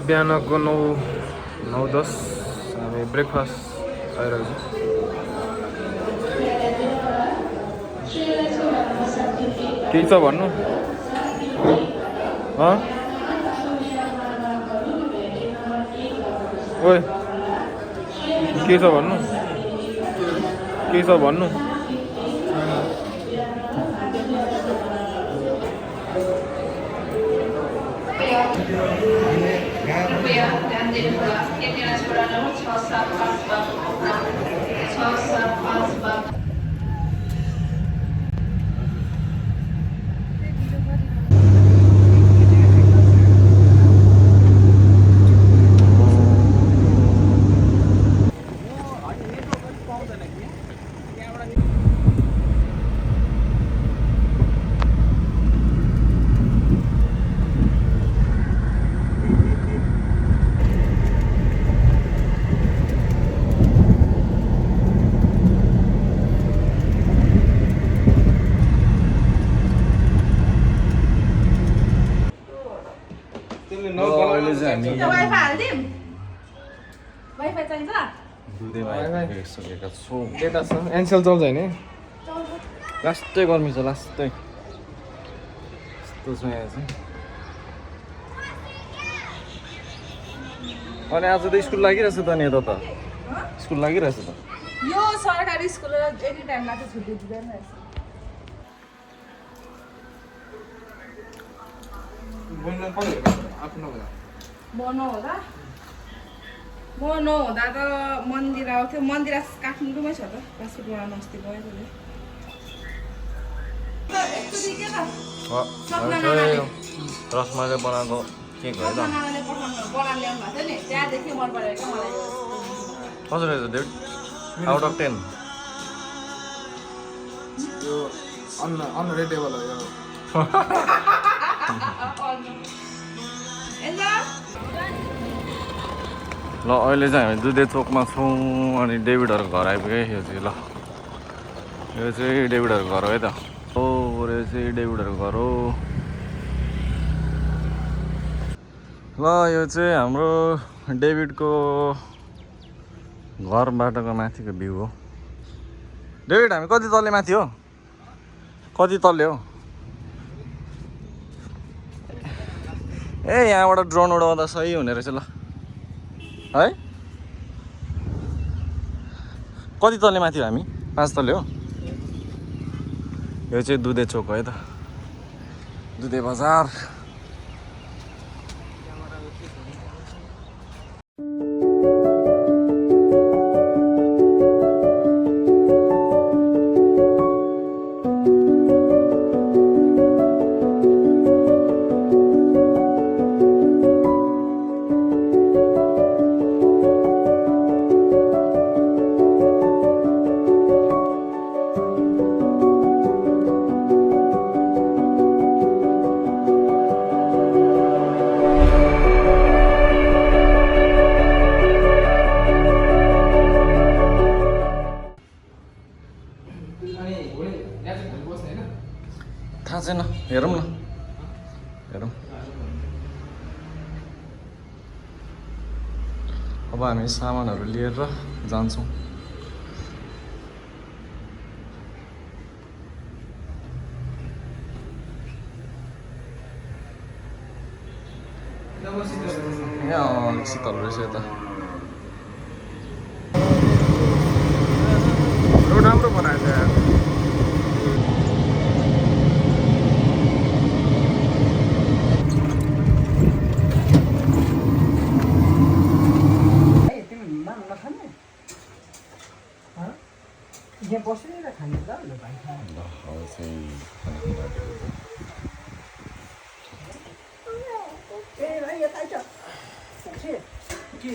बिहानको 9:10 हामी ब्रेकफास्ट आइरहेको छ। के छ भन्नु? ओए के छ भन्नु? के छ भन्नु? एनसेल चल्छ होइन? लास्टै गर्मी छ, लास्टै यस्तो छ यहाँ चाहिँ। अनि आज त स्कुल लागिरहेछ त नि यता त स्कुल लागिरहेछ त। यो सरकारी स्कुल एनी टाइममा त छुट्टी दिँदैन रहेछ। म नहुँदा त मन्दिर आउँथ्यो। मन्दिर काठमाडौँमै छ त, पासपोर्टमा अस्ति गएको रसमाले बनाएको केक हो त। कसरी रहेछ डेट? आउट अफ 10 यो अनरेटेबल हो यो। ल अहिले चाहिँ हामी दुधे चोकमा छौँ अनि डेभिडहरूको घर आइपुग्यो। यो चाहिँ ल यो चाहिँ डेभिडहरूको घर हो है त। हो यो चाहिँ डेभिडहरूको घर हो। ल यो चाहिँ हाम्रो डेभिडको घरबाटको माथिको भ्यू हो। डेभिड हामी कति तल्ले माथि हो? कति तल्ले हो? ए यहाँबाट ड्रोन उडाउँदा सही हुने रहेछ ल है। कति तल्ले माथि हो हामी? 5 तल्ले हो। यो चाहिँ दुधे चोक हो है त, दुधे बजार। थाहा छैन, हेरौँ न, हेरौँ। अब हामी सामानहरू लिएर जान्छौँ। यहाँ शीतल रहेछ यता। रोड राम्रो बनाएको छ यार। यहाँ बसेर खाने त ल भाइ। ए भाइ यता आइज। के